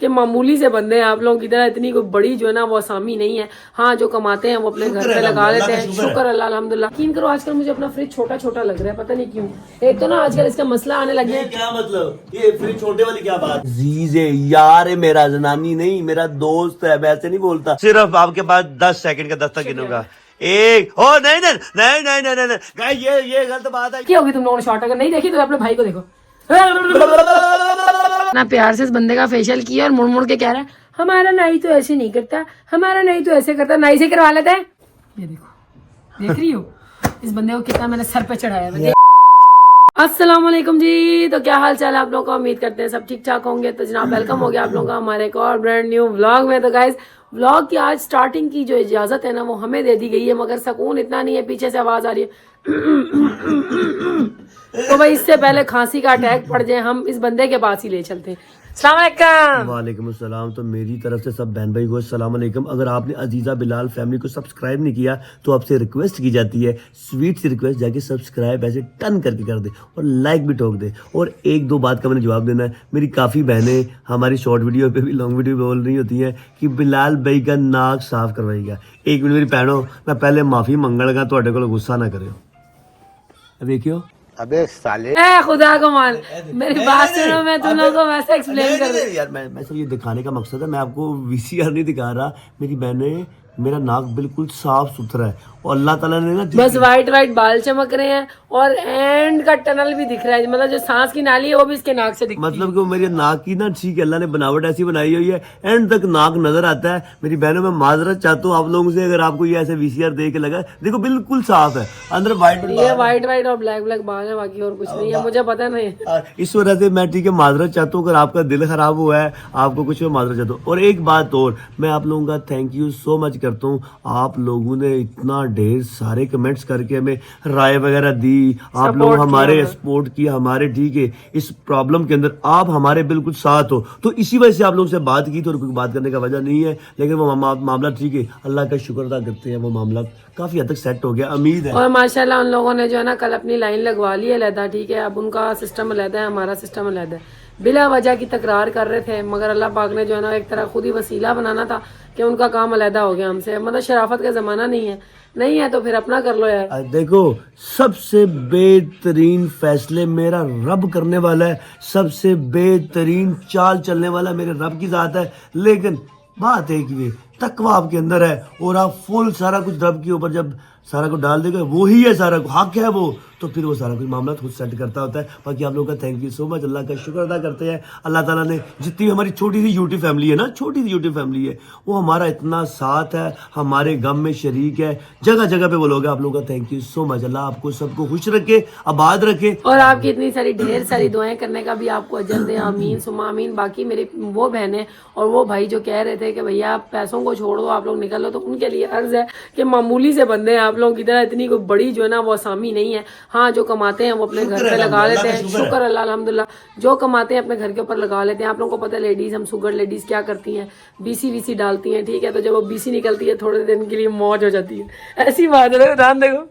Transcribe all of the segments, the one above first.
कि मामूली से बंदे हैं आप लोगों की तरह, इतनी कोई बड़ी जो है ना वो असामी नहीं है। हाँ, जो कमाते हैं वो अपने घर पे लगा लेते हैं, शुक्र अल्लाह अल्हम्दुलिल्लाह। यकीन करो आजकल मुझे अपना फ्रिज छोटा छोटा लग रहा है, पता नहीं क्यों। एक तो ना आजकल इसका मसला आने लग गया है। क्या मतलब ये फ्रिज छोटे वाली क्या बात? जीज है यार, है मेरा, जनानी नहीं, मेरा दोस्त है, वैसे नहीं बोलता। सिर्फ आपके पास 10 सेकंड का दस्तक गिनूंगा। एक, ओ नहीं नहीं नहीं नहीं नहीं नहीं, नहीं ये गलत बात है। क्या होगी तुम लोगों ने शॉर्ट अगर नहीं देखी तो अपने भाई को देखो। ना प्यार से इस बंदे का फेशियल किया और मुड़ मुड़ के कह रहा है हमारा नाई तो ऐसे नहीं करता, हमारा नाई तो ऐसे करता, नाई से करवा लेता है। ये देखो, देख रही हो इस बंदे को कितना मैंने सर पे चढ़ाया है। अस्सलाम वालेकुम जी, तो क्या हाल चाल है आप लोगों का? उम्मीद करते हैं सब ठीक ठाक होंगे। तो जनाब वेलकम हो गया आप लोगों का हमारे एक और ब्रांड न्यू व्लॉग में। तो गाइज व्लॉग की आज स्टार्टिंग की जो इजाजत है ना वो हमें दे दी गई है, मगर सुकून इतना नहीं है, पीछे से आवाज आ रही है। तो भाई इससे पहले खांसी का अटैक पड़ जाए हम इस बंदे के पास ही ले चलते हैं। अस्सलाम वालेकुम। वालेकुम अस्सलाम। तो मेरी तरफ से सब बहन भाई को अस्सलाम वालेकुम। अगर आपने अजीजा बिलाल फैमिली को सब्सक्राइब नहीं किया तो आपसे रिक्वेस्ट की जाती है, स्वीट सी रिक्वेस्ट, जाके सब्सक्राइब ऐसे टन करके कर दे और लाइक भी ठोक दे। और एक दो बात का मैंने जवाब देना है। मेरी काफ़ी बहनें हमारी शॉर्ट वीडियो पे भी लॉन्ग वीडियो पे बोल रही होती हैं कि बिलाल भाई का नाक साफ करवाएगा। एक मिनट मेरी भैनों, मैं पहले माफ़ी मंगण लगा, तुहाडे कोल गुस्सा ना करियो। देखियो अबे साले, ए खुदा को मान, मेरी बात सुनो, मैं तुम लोगों को वैसे एक्सप्लेन कर रही यार, मैं सिर्फ ये दिखाने का मकसद है, मैं आपको वीसीआर नहीं दिखा रहा। मेरी बहनें, मेरा नाक बिल्कुल साफ सुथरा है और अल्लाह ताला ने ना बस वाइट वाइट बाल चमक रहे हैं और एंड का टनल भी दिख रहा है, मतलब जो सांस की नाली है वो भी इसके नाक से दिखती है। मतलब कि वो मेरी नाक की ना, ठीक है, अल्लाह ने बनावट ऐसी बनाई हुई है, एंड तक नाक नजर आता है। मेरी बहनों, मैं माजरत चाहता हूँ आप लोगों से, अगर आपको ये ऐसे वीसीआर देख के लगा, देखो बिल्कुल साफ है, अंदर व्हाइट ये वाइट वाइट और ब्लैक ब्लैक बाल है, बाकी और कुछ नहीं है, मुझे पता नहीं है। इस वजह से मैं, ठीक है, माजरत चाहता हूँ अगर आपका दिल खराब हुआ है, आपको कुछ माजरत चाहता हूँ। और एक बात और, मैं आप लोगों का थैंक यू सो मच करता हूँ। आप लोगों ने इतना ढेर सारे कमेंट्स करके हमें राय वगैरह दी, आप लोग हमारे सपोर्ट किया, हमारे, ठीक है, इस प्रॉब्लम के अंदर आप हमारे बिल्कुल साथ हो। तो इसी वजह से आप लोगों से बात की, तो कोई बात करने का वजह नहीं है, लेकिन वो मामला, ठीक है, अल्लाह का शुक्र अदा करते हैं, वो मामला काफी हद तक सेट हो गया, उम्मीद है। और माशाल्लाह उन लोगों ने जो है ना कल अपनी लाइन लगवा ली है अलहदा, ठीक है। अब उनका सिस्टम अलहदा है, हमारा सिस्टम अलहदा है। बिला वजह की तकरार कर रहे थे, मगर अल्लाह पाक ने जो है ना एक तरह खुद ही वसीला बनाना था कि उनका काम अलहदा हो गया हमसे। मतलब शराफत का जमाना नहीं है तो फिर अपना कर लो यार। देखो, सबसे बेहतरीन फैसले मेरा रब करने वाला है, सबसे बेहतरीन चाल चलने वाला मेरे रब की जात है। लेकिन बात है कि तकवा आपके अंदर है और आप फुल सारा कुछ रब के ऊपर जब सारा कुछ डाल देगा, वो ही है, सारा हक है वो, तो फिर वो सारा कुछ मामला खुद सेट करता होता है। बाकी आप लोगों का थैंक यू सो मच, अल्लाह का शुक्र अदा करते हैं। अल्लाह ताला ने जितनी हमारी छोटी सी यूट्यूब फैमिली है ना, छोटी सी यूट्यूब फैमिली है, वो हमारा इतना साथ है, हमारे गम में शरीक है, जगह जगह पे वो लोग हैं। आप लोगों का थैंक यू सो मच। अल्लाह आपको सबको खुश रखे, आबाद रखे, और आपकी इतनी सारी ढेर सारी दुआएं करने का भी आपको अजर दे, आमीन सुमा आमीन। बाकी मेरी वो बहनें और वो भाई जो कह रहे थे कि भैया आप पैसों को छोड़ो, आप लोग निकल लो, तो उनके लिए अर्ज है कि मामूली से बंदे हैं आप लोगों की तरह, इतनी कोई बड़ी जो है ना वो असामी नहीं है। हाँ, जो कमाते हैं वो अपने घर पे लगा लेते हैं, शुक्र अल्लाह अल्हम्दुलिल्लाह। जो कमाते हैं अपने घर के ऊपर लगा लेते हैं। आप लोगों को पता है लेडीज, हम शुगर लेडीज क्या करती हैं, बीसी डालती हैं, ठीक है। तो जब वो बीसी निकलती है थोड़े दिन के लिए मौज हो जाती है, ऐसी बात है। ध्यान देखो,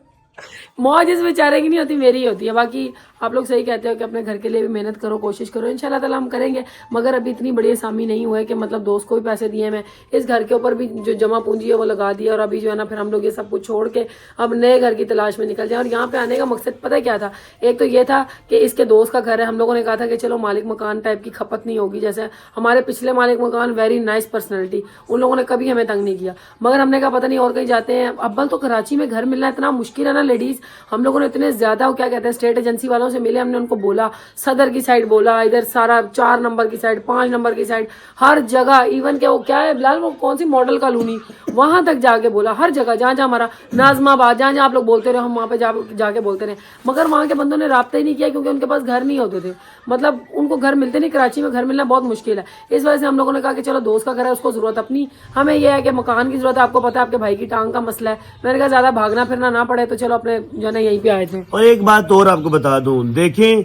मौज इस बेचारे की नहीं होती, मेरी होती है। बाकी आप लोग सही कहते हो कि अपने घर के लिए भी मेहनत करो, कोशिश करो, इंशाल्लाह ताला हम करेंगे। मगर अभी इतनी बड़ी आसामी नहीं हुआ है कि मतलब दोस्त को भी पैसे दिए, मैं इस घर के ऊपर भी जो जमा पूंजी है वो लगा दिया, और अभी जो है ना फिर हम लोग ये सब कुछ छोड़ के अब नए घर की तलाश में निकल जाए। और यहाँ पे आने का मकसद पता है क्या था? एक तो ये था कि इसके दोस्त का घर है, हम लोगों ने कहा था कि चलो मालिक मकान टाइप की खपत नहीं होगी, जैसे हमारे पिछले मालिक मकान, वेरी नाइस पर्सनैलिटी, उन लोगों ने कभी हमें तंग नहीं किया। मगर हमने कहा पता नहीं और कहीं जाते हैं। अव्वल तो कराची में घर मिलना इतना मुश्किल है ना लेडीज, हम लोगों ने इतने ज्यादा क्या कहते हैं स्टेट एजेंसी वालों से मिले, हमने उनको बोला, सदर की साइड बोला, इधर सारा 4 नंबर की साइड, 5 नंबर की साइड, हर जगह, इवन के वो क्या है बिलाल, वो कौन सी मॉडल कॉलोनी, वहां तक जाके बोला, हर जगह जहां जहां हमारा नाजमाबाद, जहां जहां आप लोग बोलते रहे, हम वहां पे जाके बोलते रहे। मगर वहां के बंदों ने राब्ता ही नहीं किया, क्योंकि उनके पास घर नहीं होते थे, मतलब उनको घर मिलते नहीं, कराची में घर मिलना बहुत मुश्किल है। इस वजह से हम लोगों ने कहा कि चलो दोस्त का घर है, उसको जरूरत अपनी, हमें यह है कि मकान की जरूरत है। आपको पता है आपके भाई की टांग का मसला है, मैंने कहा ज्यादा भागना फिरना ना पड़े, तो चलो अपने जो है ना यहीं पे आए थे। और एक बात और आपको बता दूं, देखें,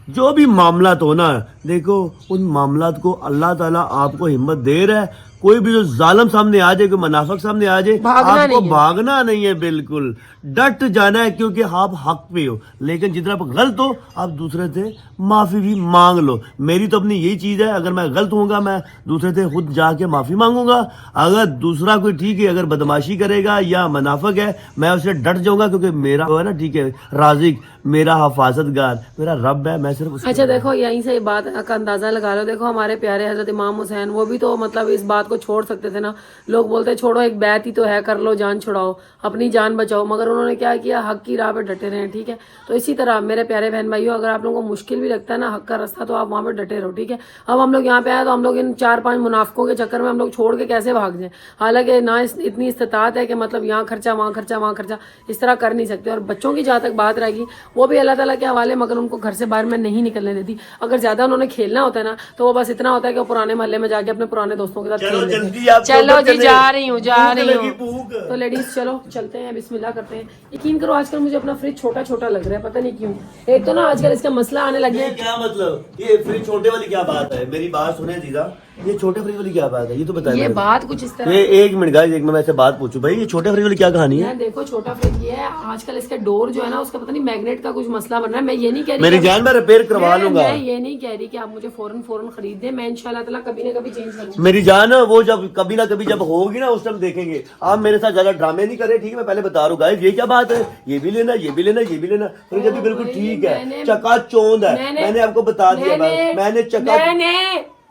जो भी मामलात हो ना, देखो उन मामलात को अल्लाह ताला आपको हिम्मत दे रहा है। कोई भी जो जालिम सामने आ जाए, कोई मुनाफिक सामने आ जाए, भागना आपको नहीं है। भागना नहीं है, बिल्कुल डट जाना है, क्योंकि आप हक पे हो। लेकिन जितना आप गलत हो, आप दूसरे से माफी भी मांग लो। मेरी तो अपनी यही चीज है, अगर मैं गलत होऊंगा मैं दूसरे से खुद जाके माफी मांगूंगा। अगर दूसरा कोई ठीक है, अगर बदमाशी करेगा या मुनाफिक है, मैं उससे डट जाऊंगा, क्योंकि मेरा वो है ना, ठीक है, राजिक मेरा हिफाजतगार मेरा रब है। मैं सिर्फ उसके अच्छा देखो, यहीं से बात का अंदाजा लगा लो। देखो हमारे प्यारे हजरत इमाम हुसैन, वो भी तो मतलब इस बात को छोड़ सकते थे ना। लोग बोलते छोड़ो, एक बैत ही तो है, कर लो, जान छुड़ाओ, अपनी जान बचाओ, मगर उन्होंने क्या किया, हक की राह पे डटे रहे। ठीक है, तो इसी तरह मेरे प्यारे बहन भाइयों, अगर आप लोगों को मुश्किल भी लगता है ना हक का रास्ता, तो आप वहां पे डटे रहो। ठीक है, अब हम लोग यहाँ पे आए तो हम लोग इन 4-5 मुनाफिकों के चक्कर में हम लोग छोड़ के कैसे भाग जाए। हालांकि ना इतनी इस्तात है कि मतलब यहाँ खर्चा वहाँ खर्चा वहाँ खर्चा, इस तरह कर नहीं सकते। और बच्चों की जहाँ तक बात रहेगी, वो भी अल्लाह ताला के हवाले, मगर उनको घर से बाहर मैं नहीं निकलने देती। अगर ज्यादा उन्होंने खेलना होता है ना, तो वो बस इतना होता है कि वो पुराने मोहल्ले में जाके अपने पुराने दोस्तों के साथ खेल लेते हैं। चलो जी, जा रही हूँ तो लेडीज चलो चलते हैं, बिस्मिल्लाह करते हैं। यकीन करो आजकल मुझे अपना फ्रिज छोटा छोटा लग रहा है, पता नहीं क्यों। एक तो ना आजकल इसका मसला आने लग गया है। क्या मतलब, ये फ्रिज छोटे वाली क्या बात है? मेरी बात सुने जीजा, ये छोटे फ्रिज वाली क्या बात है, ये तो बताइए। ये बात कुछ इस तरह, ये एक मिनट गाइस, एक मैं ऐसे बात पूछूं भाई, ये छोटे फ्रिज वाली क्या कहानी है? यार देखो, छोटा फ्रिज ये है, आजकल इसका डोर जो है ना, उसका पता नहीं मैग्नेट का कुछ मसला बन रहा है। मैं ये नहीं कह रही मेरी जान, मैं रिपेयर करवा लूंगा। मैं ये नहीं कह रही कि आप मुझे फौरन खरीद दें, मैं इंशाल्लाह ताला कभी ना कभी चेंज करूंगी। मेरी जान, वो जब कभी ना कभी जब होगी ना, उस टाइम देखेंगे। आप मेरे साथ ज्यादा ड्रामे नहीं करे, ठीक है? मैं पहले बता रहा हूँ गाइस, ये क्या बात है, ये भी लेना, ये भी लेना, ये भी लेना। फ्रिज अभी बिल्कुल ठीक है, चकाचौंध है। मैंने आपको बता दिया,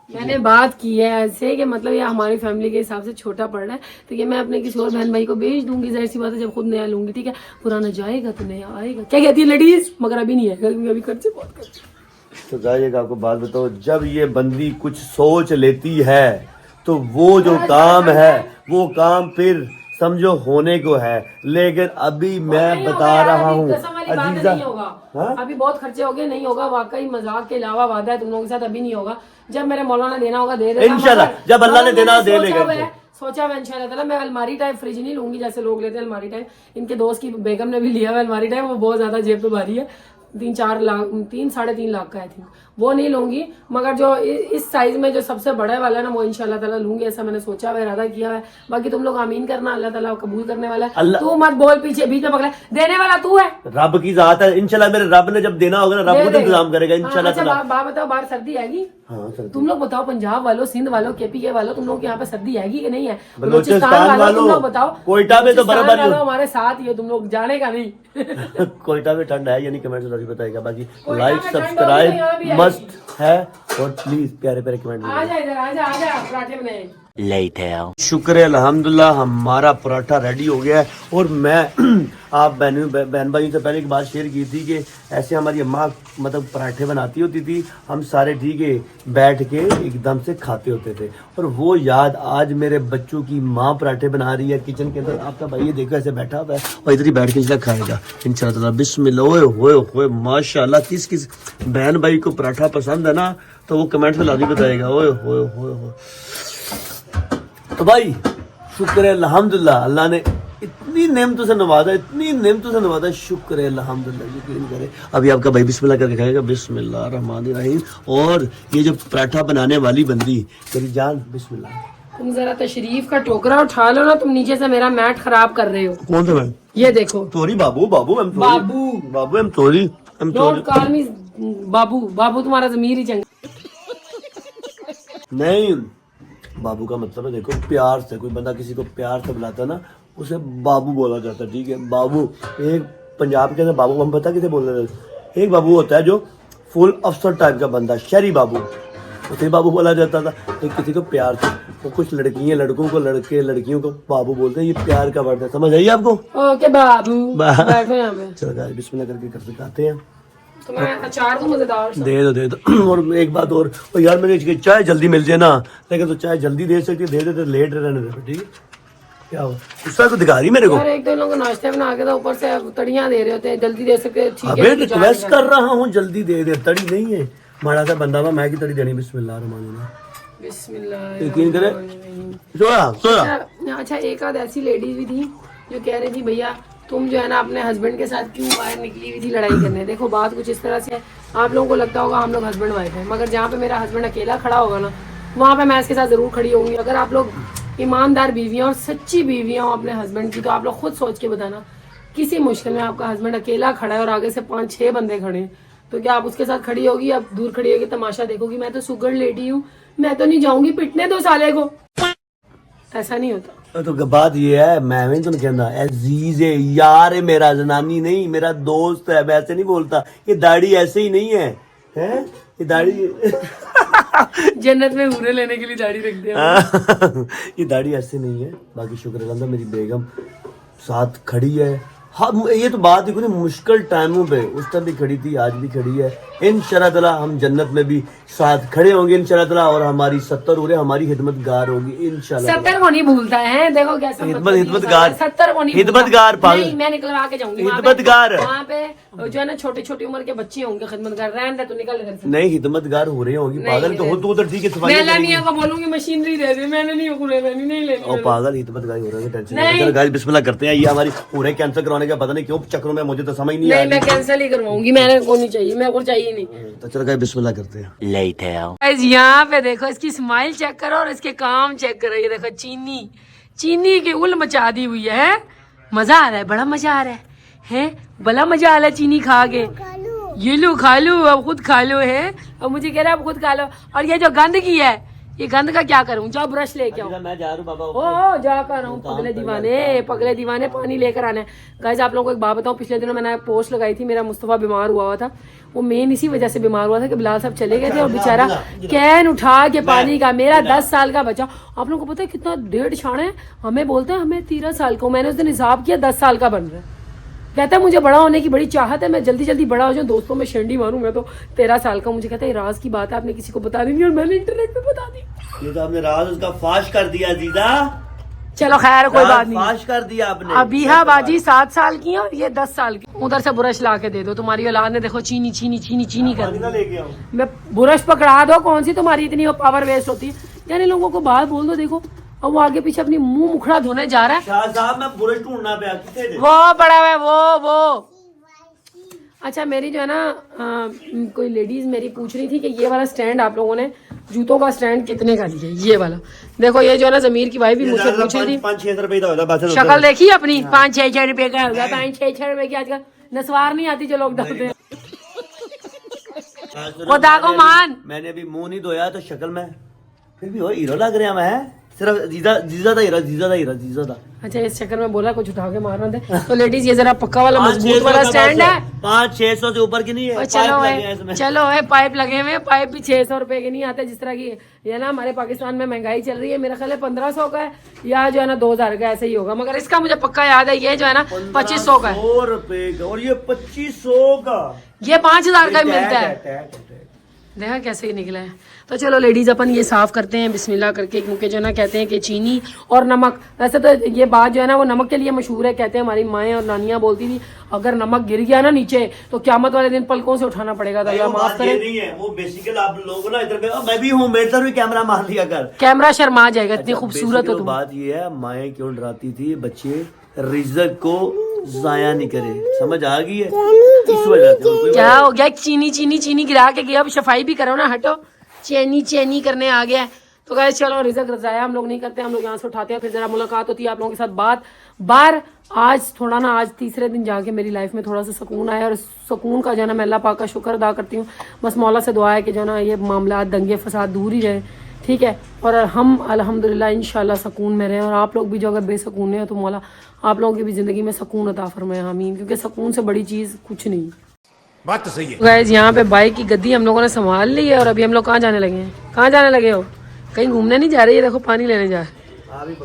मैंने बात की है ऐसे कि मतलब ये हमारी फैमिली के हिसाब से छोटा पड़ रहा है, तो ये मैं अपने किसी और बहन भाई को भेज दूंगी। जाहिर सी बात है, जब खुद नया लूंगी, ठीक है, पुराना जाएगा तो नया आएगा। क्या कहती है लेडीज? मगर अभी नहीं आएगा, क्योंकि अभी खर्चे बहुत करते हैं। तो जाइएगा, आपको बात बताओ, जब ये बंदी कुछ सोच लेती है, तो वो जो काम है, वो काम फिर समझो होने को है। लेकिन अभी मैं बता रहा हूँ अजीजा, अभी बहुत खर्चे हो गए, नहीं होगा, वाकई मजाक के अलावा वादा है तुम लोगों के साथ, अभी नहीं होगा। जब मेरे मौलाना देना होगा दे देगा इंशाल्लाह, जब अल्लाह ने देना दे लेगा। सोचा मैं इंशाल्लाह ताला, मैं अलमारी टाइप फ्रिज नहीं लूंगी जैसे लोग लेते हैं अलमारी टाइप। इनके दोस्त की बेगम ने भी लिया हुआ अलमारी टाइप, वो बहुत ज्यादा जेब पे भारी है, 3-4 लाख 3-3.5 लाख का आई थिंक, वो नहीं लूंगी। मगर जो इस साइज में जो सबसे बड़ा वाला है ना, वो इंशाल्लाह ताला लूंगी, ऐसा मैंने सोचा हुआ, इरादा किया है। बाकी तुम लोग आमीन करना, अल्लाह ताला कबूल करने वाला है। तू मत बोल पीछे बीच में पकड़ा, देने वाला तू है, रब की जात है। इंशाल्लाह मेरे रब ने जब देना होगा ना, रब खुद इंतजाम करेगा इंशाल्लाह ताला। बात बताओ, बाहर सर्दी आएगी? हाँ, तुम लोग बताओ, पंजाब वालों, सिंध वालों, केपीके वालों, तुम लोग यहाँ पे सर्दी आएगी कि नहीं है? बलूचिस्तान वालों, तुम लोग बताओ, कोयटा में तो बर्फबारी हमारे साथ ही हो, तुम लोग जाने का नहीं। कोयटा में ठंड है यानी कमेंट से बताएगा। बाकी लाइक सब्सक्राइब मस्ट है, और प्लीज प्यारे प्यारे कमेंट आजा इधर, आजा पराठे बनाए। शुक्र है अल्हम्दुलिल्लाह, हमारा पराठा रेडी हो गया है। और मैं आप बहन भाई से पहले एक बात शेयर की थी कि ऐसे हमारी अम्मा मतलब पराठे बनाती होती थी, हम सारे ठीक है बैठ के एकदम से खाते होते थे। और वो याद आज मेरे बच्चों की माँ पराठे बना रही है किचन के अंदर। आपका भाई ये देखो ऐसे बैठा हुआ है और इधर ही बैठ के इसलिए खाएगा इंशाल्लाह। बिस्मिल्लाह, ओए माशाल्लाह। किस किस बहन भाई को पराठा पसंद है ना, तो वो कमेंट में लाजमी बताएगा। ओए होए। तो भाई शुक्र है अल्हम्दुलिल्लाह, अल्लाह ने इतनी नेमतों से नवाजा, इतनी नेमतों से नवाजा, शुक्र है अल्हम्दुलिल्लाह। यकीन करे, अभी आपका भाई बिस्मिल्लाह करके खाएगा। बिस्मिल्लाह रहमान रहीम। और ये जो पराठा बनाने वाली बंदी मेरी जान, बिस्मिल्लाह। तुम जरा तशरीफ का टोकरा उठा लो ना, तुम नीचे से मेरा मैट खराब कर रहे हो। कौन सा मैट? ये देखो। सॉरी बाबू, I am sorry. Don't call me बाबू तुम्हारा ज़मीर ही चंगा नहीं। बाबू का मतलब है देखो प्यार से, कोई बंदा किसी को प्यार से बुलाता है ना, उसे बाबू बोला जाता है, ठीक है? बाबू एक पंजाब के अंदर बाबू हम पता किसे बोल रहे हैं? एक बाबू होता है जो फुल अफसर टाइप का बंदा, शहरी बाबू, उसे बाबू बोला जाता था। एक किसी को प्यार से, वो कुछ लड़कियां लड़कों को, लड़के लड़कियों को बाबू बोलते हैं। ये प्यार का वर्ड है, समझ आइए आपको? ओके बाबू, बैठो यहाँ पे। चलो गाइस बिस्मिल्लाह करके कर सिखाते हैं। तुम्हें अचार तो मजेदार दे दो। और एक बात और यार, मेरे चाय जल्दी मिल जाए ना, लेकिन तो चाय जल्दी दे सकती है, दे लेट रहने दे, ठीक है? क्या हुआ उसका को दिखा रही मेरे को? यार एक दो लोगों को नाश्ते बना के तो ऊपर से तड़ियां दे रहे होते हैं, जल्दी दे सकते हैं, ठीक है? अबे रिक्वेस्ट कर रहा हूँ, जल्दी दे। तड़ी नहीं है, माड़ा सा बंदा हुआ, मैं की तड़ी देनी। बिस्मिल्लाह बिस्मिल्लाह। यकीन करे, सोया। अच्छा, एक आध ऐसी लेडीज भी थी जो कह रही थी भैया तुम जो है ना अपने हस्बैंड के साथ क्यों बाहर निकली हुई थी लड़ाई करने। देखो बात कुछ इस तरह से है, आप लोगों को लगता होगा हम लोग हस्बैंड वाइफ हैं, मगर जहाँ पे मेरा हस्बैंड अकेला खड़ा होगा ना वहाँ पे मैं इसके साथ ज़रूर खड़ी होंगी। अगर आप लोग ईमानदार बीवियाँ और सच्ची बीवियाँ हो अपने हस्बैंड की, तो आप लोग खुद सोच के बताना, किसी मुश्किल में आपका हस्बैंड अकेला खड़ा है और आगे से 5-6 बंदे खड़े हैं, तो क्या आप उसके साथ खड़ी होगी? अब दूर खड़ी होगी तमाशा देखोगी, मैं तो सुगर लेडी हूँ, मैं तो नहीं जाऊंगी पिटने दो साले को। ऐसा नहीं होता। तो बात ये है, मैं नहीं तो कहना अजीज है, यार है मेरा, जनानी नहीं, मेरा दोस्त है, मैं ऐसे नहीं बोलता। ये दाढ़ी ऐसे ही नहीं है, हैं? ये दाढ़ी जन्नत में हूरे लेने के लिए दाढ़ी रख दिया। ये दाढ़ी ऐसे नहीं है। बाकी शुक्र अल्लाह, मेरी बेगम साथ खड़ी है। हाँ, ये तो बात है, मुश्किल टाइमों पे उस टाइम भी खड़ी थी, आज भी खड़ी है। इंशाल्लाह ताला हम जन्नत में भी साथ खड़े होंगे इंशाल्लाह ताला, और हमारी 70 उरे हमारी हिदमतगार होगी इंशाल्लाह। 70 को नहीं भूलता है, देखो कैसा हिदमतगार 70 को नहीं, हिदमतगार नहीं, मैं निकलवा के जाऊंगी हिदमतगार। वहाँ पे जो है ना छोटी छोटी उम्र के बच्चे होंगे खिदमतगार, रहने दे तो निकल घर से। नहीं, हिदमतगार हो रहे होंगी, पागल तो हो तू उधर, ठीक है सफाई मैं लानिया को बोलूंगी मशीनरी दे दे, मैंने नहीं नहीं लेनी। ओ पागल, हिदमतगार हो रहे हैं, टेंशन नहीं। गाइस बिस्मिल्लाह करते हैं। ये हमारी पूरे कैंसिल करवाने का पता नहीं क्यों चक्करों में, मुझे तो समझ नहीं आया। मैं कैंसिल ही करवाऊंगी, मैंने को नहीं चाहिए, मेरे को चाहिए नहीं। तो चलो गाइस बिस्मिल्लाह करते हैं। लेट है गाइस यहाँ पे देखो, इसकी स्माइल चेक करो और इसके काम चेक करो। ये देखो चीनी की उल मचा दी हुई है। मजा आ रहा है, बड़ा मजा आ रहा है, बड़ा मजा आ रहा है चीनी खा के। ये लो खा लो, अब खुद खा लो है, अब मुझे कह रहा है अब खुद खा लो। और ये जो गंद की है, ये गंद का क्या करूं? जाओ ब्रश लेके आओ। मैं जा रहा हूँ बाबा। ओ जाकर हूँ, पगले दीवाने पानी लेकर आने। गाइस आप लोगों को एक बात बताऊं, पिछले दिनों मैंने पोस्ट लगाई थी, मेरा मुस्तफा बीमार हुआ था। वो मेन इसी वजह से बीमार हुआ था कि बिलाल साहब चले गए थे और बेचारा कैन उठा के पानी का, मेरा 10 साल का बच्चा, आप लोगों को पता है कितना 1.5 छाण है, हमें बोलते हैं हमें 13 साल को, मैंने उस दिन हिसाब किया 10 साल का बन रहा है। कहता है मुझे बड़ा होने की बड़ी चाहत है, मैं जल्दी जल्दी बड़ा हो जाऊं, दोस्तों में शेंडी मारूं, मैं तो 13 साल का। मुझे कहता है राज की बात है, आपने किसी को बता दी नहीं, और मैंने इंटरनेट पे बता दी। ये तो आपने राज उसका फाश कर दिया जीजा। चलो खैर कोई बात नहीं, फाश कर दिया आपने। अभी हाँ बाजी 7 साल की है और ये 10 साल की। उधर से बुरश ला के दे दो, तुम्हारी औलाद ने देखो चीनी कर दी। मैं बुरश पकड़ा दो, कौन सी तुम्हारी इतनी पावर वेस्ट होती है? यानी लोगों को बात बोल दो, देखो अब वो आगे पीछे अपनी मुंह मुखड़ा धोने जा रहा है। शाह साहब मैं बुरश ढूंढना पे कितने थे? वो पड़ा हुआ है वो। अच्छा मेरी जो है ना कोई लेडीज मेरी पूछ रही थी कि ये वाला स्टैंड आप लोगों ने जूतों का स्टैंड कितने का लिया? ये वाला देखो, ये जो है ना जमीर की भाई भी मुझसे पूछ रही थी। 5-6 रुपए का होता है, शक्ल देखी अपनी, 5-6 रुपए का होगा, 5-6 रुपए की आजकल नस्वार नहीं आती जो लोग डालते हैं। खुदा को मान, मैंने अभी मुंह नहीं धोया तो शक्ल में फिर भी हो हीरो लग रहा मैं, सिर्फ जीजा था। अच्छा इस चक्कर में बोला कुछ उठा के मारना थे। तो लेडीज ये जरा पक्का वाला मजबूत वाला स्टैंड है, 500-600 से ऊपर की नहीं है। चलो है पाइप लगे हुए, पाइप भी 600 रुपए के नहीं आते, जिस तरह की ये ना हमारे पाकिस्तान में महंगाई चल रही है। मेरा ख्याल है 1500 का है या जो है ना 2000 का, ऐसे ही होगा। मगर इसका मुझे पक्का याद है, ये जो है ना 2500 का है। 100 रुपए का, और ये 2500 का, ये 5000 का ही मिलता है। देखा कैसे ही निकला है। तो चलो लेडीज अपन ये साफ करते हैं बिस्मिल्लाह करके, क्योंकि जो ना कहते हैं कि चीनी और नमक, वैसे तो ये बात जो है ना वो नमक के लिए मशहूर है। कहते हैं हमारी माएँ और नानियाँ बोलती थी अगर नमक गिर गया ना नीचे तो क़यामत वाले दिन पलकों से उठाना पड़ेगा। तो अल्लाह माफ करे। नहीं है वो बेसिकली आप लोग ना इधर मैं भी हूँ, मेरे तरफ भी कैमरा मार लिया कर, कैमरा शर्मा जाएगा, इतनी खूबसूरत हो तुम। बात ये है, माएँ क्यों डराती थी बच्चे रिज़्क को जाया नहीं करे, समझ आ गई है इस वजह से। क्या हो गया? चीनी गिरा के गया, अब सफाई भी करो ना, हटो चैनी करने आ गया है। तो गाइस चलो रिज़्क ज़ाया हम लोग नहीं करते, हम लोग यहाँ से उठाते हैं, फिर जरा मुलाकात होती है आप लोगों के साथ बार। आज थोड़ा ना, आज तीसरे दिन जाके मेरी लाइफ में थोड़ा सा सुकून आया, और सुकून का जो है ना मैं अल्लाह पाक का शुक्र अदा करती हूँ। बस मौला से दुआ है कि जो ना ये मामला दंगे फसाद दूर ही रहे, ठीक है, और हम अल्हम्दुलिल्लाह इंशाल्लाह सुकून में रहें। और आप लोग भी जो अगर बेसुकून है तो मौला आप लोगों की भी ज़िंदगी में सुकून अता फरमाए, आमीन, क्योंकि सुकून से बड़ी चीज़ कुछ नहीं। बात तो सही है। गाइस यहाँ पे बाइक की गद्दी हम लोगों ने संभाल ली है, और अभी हम लोग कहाँ जाने लगे हैं? कहाँ जाने लगे हो? कहीं घूमने नहीं जा रही है? देखो पानी लेने जा रहे।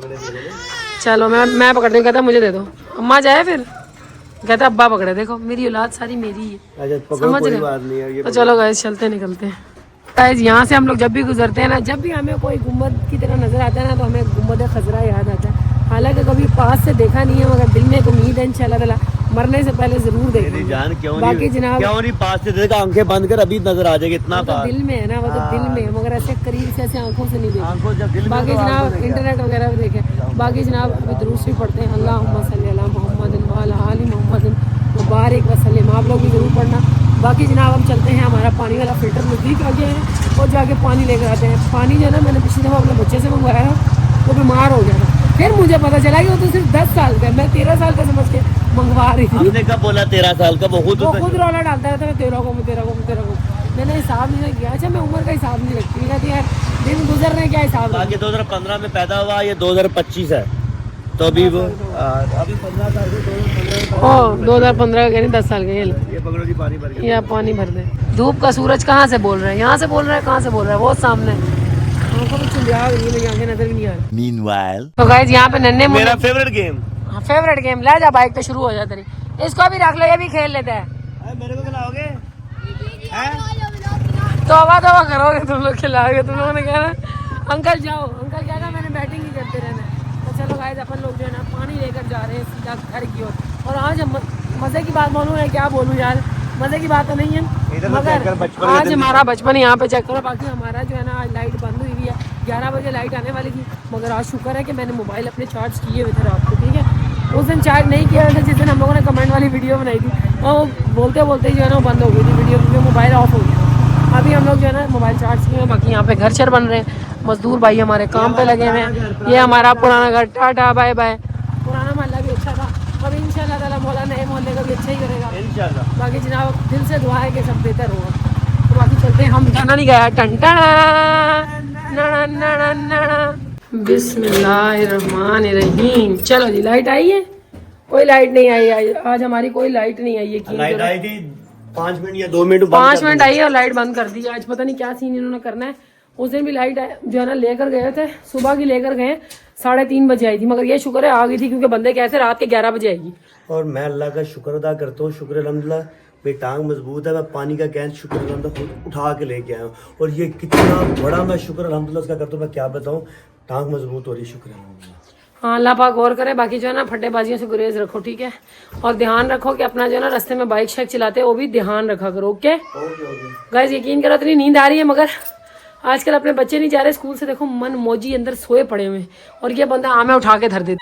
चलो मैं पकड़ रही हूँ, कहता मुझे दे दो। अम्मा जाए फिर, कहता अब्बा पकड़े। देखो मेरी औलाद सारी मेरी है, समझ रहे? तो चलो गाइस चलते निकलते हैं। गाइस यहाँ से हम लोग जब भी गुजरते हैं ना, जब भी हमें कोई गुम्बद की तरह नजर आता है ना, तो हमें गुम्बद खजरा याद आता है। हालांकि कभी पास से देखा नहीं है, मगर दिल में एक उम्मीद है इंशाल्लाह ताला मरने से पहले जरूर देखेंगे। जान क्यों बाकी जनाब क्यों नहीं पास से देखा, आंखें बंद कर अभी नजर आ जाएगी, इतना तो दिल में है ना, वो तो दिल में है, मगर ऐसे करीब से ऐसे आंखों से नहीं देखे। बाकी जनाब इंटरनेट वगैरह भी देखे। बाकी जनाब अभी दुरूद भी पढ़ते हैं, अल्लाहुम्मा सल्ली अला मुहम्मद वाला आलि मोहम्मद मुबारक वसल्लम। आप लोग भी ज़रूर पढ़ना। बाकी जनाब हम चलते हैं, हमारा पानी वाला फ़िल्टर नज़दीक आ गया है और जाके पानी लेकर आते हैं। पानी जो है ना मैंने पिछली दफ़ा अपने बच्चे से मंगवाया, वो बीमार हो गया था, फिर मुझे पता चला कि वो तो सिर्फ 10 साल का है, मैं 13 साल का समझ के मंगवा रही थी। हमने कब बोला 13 साल का? वो खुद रौला डालता रहता है, 13 को। मैंने हिसाब नहीं किया। अच्छा मैं उम्र का हिसाब नहीं रखती, कहती यार दिन गुजर रहे क्या हिसाब। आगे 2015 में पैदा हुआ, ये 2025 है, तो अभी वो अभी 15 साल से 2015 का 10 साल के। ये पकड़ो जी, पानी भर या पानी भर दे। धूप का सूरज कहाँ से बोल रहा है? यहाँ से बोल रहा है, कहाँ से बोल रहा है? वो सामने आंखों में चुंधिया गई है, मेरी आंखें नजर भी नहीं आ रही। मीनवाइल तो गाइस यहाँ पे नन्हे मेरा फेवरेट गेम फेवरेट गेम ले जा, बाइक पे शुरू हो जाता नहीं। इसको भी रख लो, ये भी खेल लेता है। मेरे को खिलाओगे? तौबा करोगे तुम लोग, खिलाओगे तुम लोगों ने कहना अंकल जाओ। अंकल कहना मैंने बैटिंग ही करते रहना है। तो चलो गाइस अपन लोग जो है ना पानी लेकर जा रहे हैं सीधा घर की ओर। और आज हम मज़े की बात मालूम है, क्या बोलूँ यार, मज़े की बात तो नहीं है मगर आज हमारा बचपन यहाँ पे चेक करो। बाकी हमारा जो है ना आज लाइट बंद हुई है, 11 बजे लाइट आने वाली थी, मगर आज शुक्र है कि मैंने मोबाइल अपने चार्ज किए हुए थे रात को, ठीक है। उस दिन चार्ज नहीं किया था जिस दिन हम लोगों ने कमेंट वाली वीडियो बनाई थी, और बोलते बोलते ही जो है ना बंद हो गई थी वीडियो, क्योंकि मोबाइल ऑफ हो गया। अभी हम लोग जो है ना मोबाइल चार्ज किए हैं। बाकी यहाँ पे घर शर बन रहे हैं, मजदूर भाई हमारे काम पे लगे हुए हैं। ये हमारा पुराना घर, टाटा बाय बाय। पुराना मोहल्ला भी अच्छा था, अब इंशाल्लाह ताला मौला नए मोहल्ले का भी अच्छा ही करेगा इंशाल्लाह। बाकी जनाब दिल से दुआ है कि सब बेहतर होगा। तो बाकी चलते हैं, हम गाना नहीं गाया, टंटा बिस्मिल्लाहिर्रहमानिर्रहीम। चलो जी, लाइट आई है? कोई लाइट नहीं आई आज हमारी, कोई लाइट नहीं आई है। लाइट आई थी 5 मिनट या 2 मिनट, 5 मिनट आई है और लाइट बंद कर दी। आज पता नहीं क्या सीन इन्होंने करना है। उस दिन भी लाइट जो है ना लेकर गए थे, सुबह की लेकर गए, 3:30 बजे आई थी, मगर ये शुक्र है आ गई थी, क्योंकि बंदे कैसे रात के 11 बजे आएगी। और मैं अल्लाह का शुक्र अदा करता हूँ, शुक्र अल्हम्दुलिल्लाह मेरी टांग मजबूत है। मैं पानी का कैन शुक्र अल्हम्दुलिल्लाह खुद उठा के लेके आया हूँ, और ये कितना बड़ा मैं शुक्र अल्हम्दुलिल्लाह उसका करता हूँ, मैं क्या बताऊँ, टांग मजबूत हो रही, शुक्र अल्हम्दुलिल्लाह। हाँ अल्लाह पाक गौर करे। बाकी जो है ना फट्टेबाजियों से गुरेज रखो, ठीक है, और ध्यान रखो कि अपना जो है ना रास्ते में बाइक शाइक चलाते हैं वो भी ध्यान रखा करो। ओके गाइस, यकीन करो इतनी नींद आ रही है, मगर आजकल अपने बच्चे नहीं जा रहे स्कूल से, देखो मन मौजी अंदर सोए पड़े हुए, और ये बंदा आमे उठा के धर देता।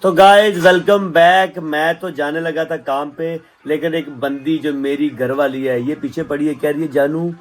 तो गाइस वेलकम बैक। मैं तो जाने लगा था काम पे, लेकिन एक बंदी जो मेरी घर वाली है ये पीछे पड़ी है, कह रही है जानू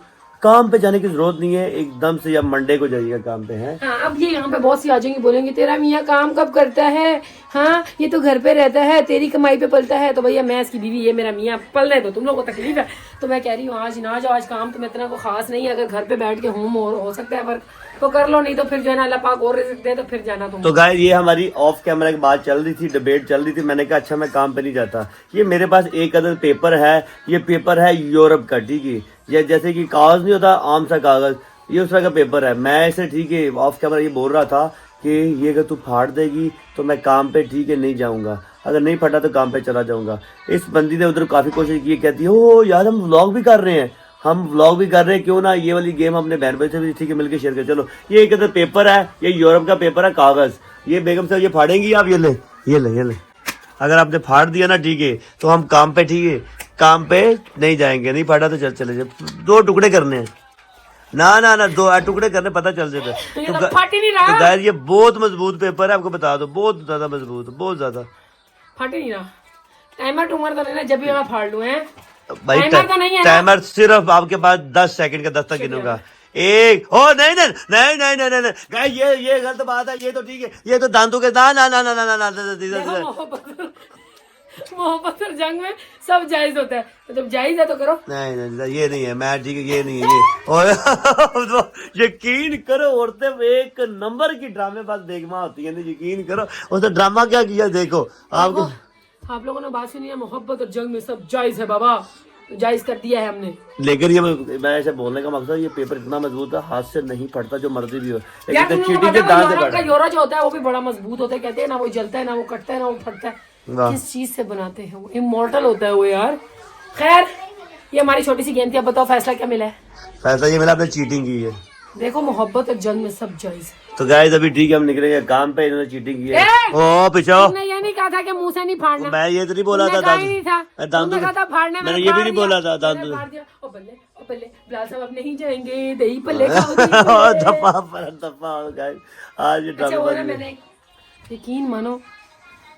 काम पे जाने की जरूरत नहीं है, एकदम से अब मंडे को जाइएगा काम पे है। हाँ, अब ये यहाँ पे बहुत सी आ जाएंगी, बोलेंगे तेरा मियाँ काम कब करता है, हाँ ये तो घर पे रहता है, तेरी कमाई पे पलता है। तो भैया मैं इसकी बीवी, ये मेरा मियाँ, पल रहे तो तुम लोगों को तकलीफ है। तो मैं कह रही हूँ आज ना जाओ, आज काम तो इतना को खास नहीं है, अगर घर पे बैठ के होम हो सकता है वर्क तो कर लो, नहीं तो फिर जो है ना अल्लाह पाक और रिज़्क दे तो फिर जाना तुम। तो गाइस ये हमारी ऑफ कैमरा की बात चल रही थी, डिबेट चल रही थी। मैंने कहा अच्छा मैं काम पे नहीं जाता, ये मेरे पास एक अदर पेपर है, ये पेपर है यूरोप का, ठीक है, ये जैसे कि कागज नहीं होता आम सा कागज, ये उस तरह का पेपर है। मैं इसे ठीक है ऑफ कैमरा ये बोल रहा था कि ये अगर तू फाड़ देगी तो मैं काम पे ठीक है नहीं जाऊंगा, अगर नहीं फटा तो काम पे चला जाऊंगा। इस बंदी ने उधर काफी कोशिश की, कहती है ओ यार हम व्लॉग भी कर रहे हैं, क्यों ना ये वाली गेम अपने बहन भाई से भी ठीक है मिलकर शेयर कर। चलो ये एक पेपर है, ये यूरोप का पेपर है, कागज, ये बेगम साहब ये फाड़ेंगी आप, ये ले अगर आपने फाड़ दिया ना ठीक है तो हम काम पे ठीक है काम पे नहीं जाएंगे, नहीं फाड़ा तो चले जाए। 2 टुकड़े करने हैं ना 2 टुकड़े करने, पता चल जाता है। तो गाइस ये बहुत मजबूत पेपर है, आपको बता दो, बहुत ज्यादा मजबूत, बहुत ज्यादा। फट नहीं रहा, टाइमर टूमर तो नहीं ना, जब भी मैं फाड़ लूं है भाई टाइमर सिर्फ आपके पास 10 सेकंड का, 10 तक गिनूंगा। एक ओ नहीं गाइस ये गलत बात है, ये तो ठीक है, ये तो दांतों के ना मोहब्बत और जंग में सब जायज होता है, तो जब जायज है तो करो। नहीं ये नहीं है, मैं ठीक है ये नहीं है ये। और यकीन करो औरतें एक नंबर की ड्रामेबाज बेगमा होती है, यकीन करो उसने ड्रामा क्या किया देखो आपको। आप लोगों ने बात सुनी है, मोहब्बत और जंग में सब जायज है बाबा, तो जायज कर दिया है हमने। लेकिन ये मैं ऐसे बोलने का मकसद, ये पेपर इतना मजबूत है हाथ से नहीं पड़ता, जो मर्जी भी हो, लेकिन चीटिंग के दांत से पड़ता है। यूरो जो होता है वो भी बड़ा मजबूत होता है, कहते हैं ना वो जलता है ना वो कटता है ना वो फटता है, किस चीज से बनाते हैं वो, इमॉर्टल होता है वो यार। खैर ये हमारी छोटी सी गेम थी, अब बताओ फैसला क्या मिला है? फैसला ये मिला आपने चीटिंग की है। देखो मोहब्बत और जंग में सब जायज है। तो गाइस अभी ठीक है हम निकलेंगे काम पे, इन्होंने चीटिंग की है। ओ पीछो तुमने ये नहीं कहा था कि मुंह से नहीं फाड़ना, मैं ये तो नहीं बोला था, दांतों कहा था फाड़ने, मैंने ये भी नहीं बोला था दांतों। ओ बल्ले बिलाल साहब अब नहीं जाएंगे, दही पल्ले दफा गाइस आज ये अच्छा, मैंने यकीन मानो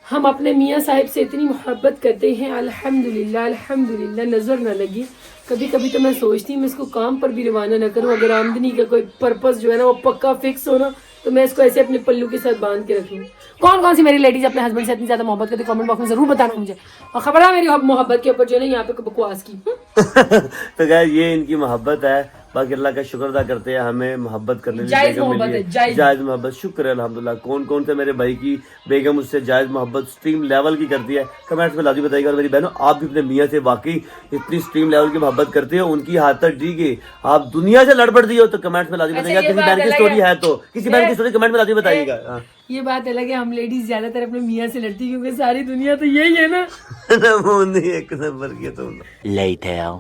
हम अपने मियाँ साहिब से इतनी मोहब्बत करते हैं, अल्हम्दुलिल्लाह अल्हम्दुलिल्लाह, नज़र न लगी। कभी कभी तो मैं सोचती हूँ मैं इसको काम पर भी रवाना न करूँ, अगर आमदनी का कोई पर्पस जो है ना वो पक्का फिक्स हो ना, तो मैं इसको ऐसे अपने पल्लू के साथ बांध के रखूँ। कौन कौन सी मेरी लेडीज अपने हस्बैंड से इतनी ज्यादा मोहब्बत करती है, कमेंट बॉक्स में जरूर बताना मुझे। और खबर है मेरी मोहब्बत के ऊपर जो है ना यहाँ पे बकवास की। तो गाइस ये इनकी मोहब्बत है, बाकी अल्लाह का शुक्र अदा करते हैं हमें मोहब्बत करने की जायज बेगम मोहब्बत मिली है, जायज। जायज मोहब्बत, शुक्र है अल्हम्दुलिल्लाह। कौन कौन से मेरे भाई की बेगम उससे जायज मोहब्बत स्ट्रीम लेवल की करती है, कमेंट्स में लाजमी बताइएगा। और मेरी बहनों आप भी अपने मियाँ से वाकई इतनी स्ट्रीम लेवल की मोहब्बत करते हो, उनकी हाथ तक ठीक है, आप दुनिया से लड़ पड़ती हो, तो कमेंट्स में लाजमी बताइएगा। ये किसी बात बहन की अलग स्टोरी है। है तो किसी बहन की स्टोरी कमेंट में लाजमी बताइएगा। हाँ। ये बात अलग है, हम लेडीज ज्यादातर अपने मियाँ से लड़ती क्योंकि सारी दुनिया तो यही है ना। एक नंबर की तुम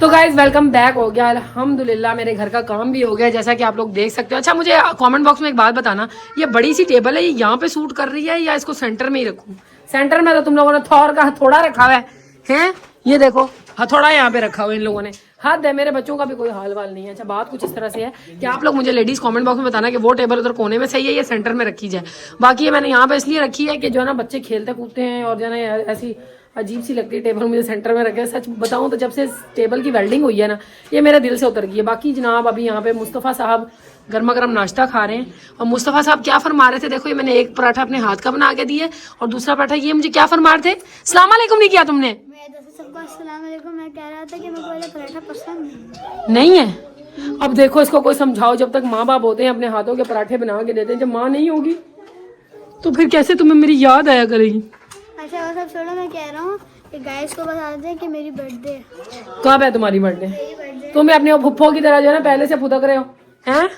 तो गाइज वेलकम बैक हो गया अल्हम्दुलिल्लाह, मेरे घर का काम भी हो गया जैसा कि आप लोग देख सकते हो। अच्छा मुझे कमेंट बॉक्स में एक बात बताना, ये बड़ी सी टेबल है ये यहाँ पे सूट कर रही है या इसको सेंटर में ही रखूं? सेंटर में तो तुम लोगों ने थौर का हथौड़ा रखा हुआ है, ये देखो हथौड़ा यहाँ पे रखा हुआ है इन लोगों ने। हद है, मेरे बच्चों का भी कोई हाल वाल नहीं है। अच्छा बात कुछ इस तरह से है कि आप लोग मुझे लेडीज कमेंट बॉक्स में बताना कि वो टेबल उधर कोने में सही है या सेंटर में रखी जाए। बाकी ये मैंने यहाँ पे इसलिए रखी है कि जो है ना बच्चे खेलते कूदते हैं और जो है ना ऐसी अजीब सी लगती है टेबल मुझे सेंटर में रखे। सच बताऊं तो जब से टेबल की वेल्डिंग हुई है ना ये मेरे दिल से उतर गई है। बाकी जनाब अभी यहाँ पे मुस्तफ़ा साहब गर्मा गर्म नाश्ता खा रहे हैं और मुस्तफ़ा साहब क्या फरमा रहे थे, देखो ये मैंने एक पराठा अपने हाथ का बना के दिया और दूसरा पराठा ये मुझे क्या फरमा रहे थे, सलाम अलैकुम नहीं किया तुमने? सबको अस्सलाम वालेकुम। मैं कह रहा था कि मेरे को वाला पराठा पसंद नहीं है। अब देखो इसको कोई समझाओ, जब तक माँ बाप होते हैं अपने हाथों के पराठे बना के देते हैं, जब माँ नहीं होगी तो फिर कैसे तुम्हें मेरी याद आया करेगी। अच्छा वो सब छोड़ो, मैं कह रहा हूँ कि गाइस को बता दें कि मेरी बर्थडे है। कब है तुम्हारी बर्थडे? तुम अपने वो फुफ्फो की तरह जो है ना पहले से फुदक रहे हो हैं।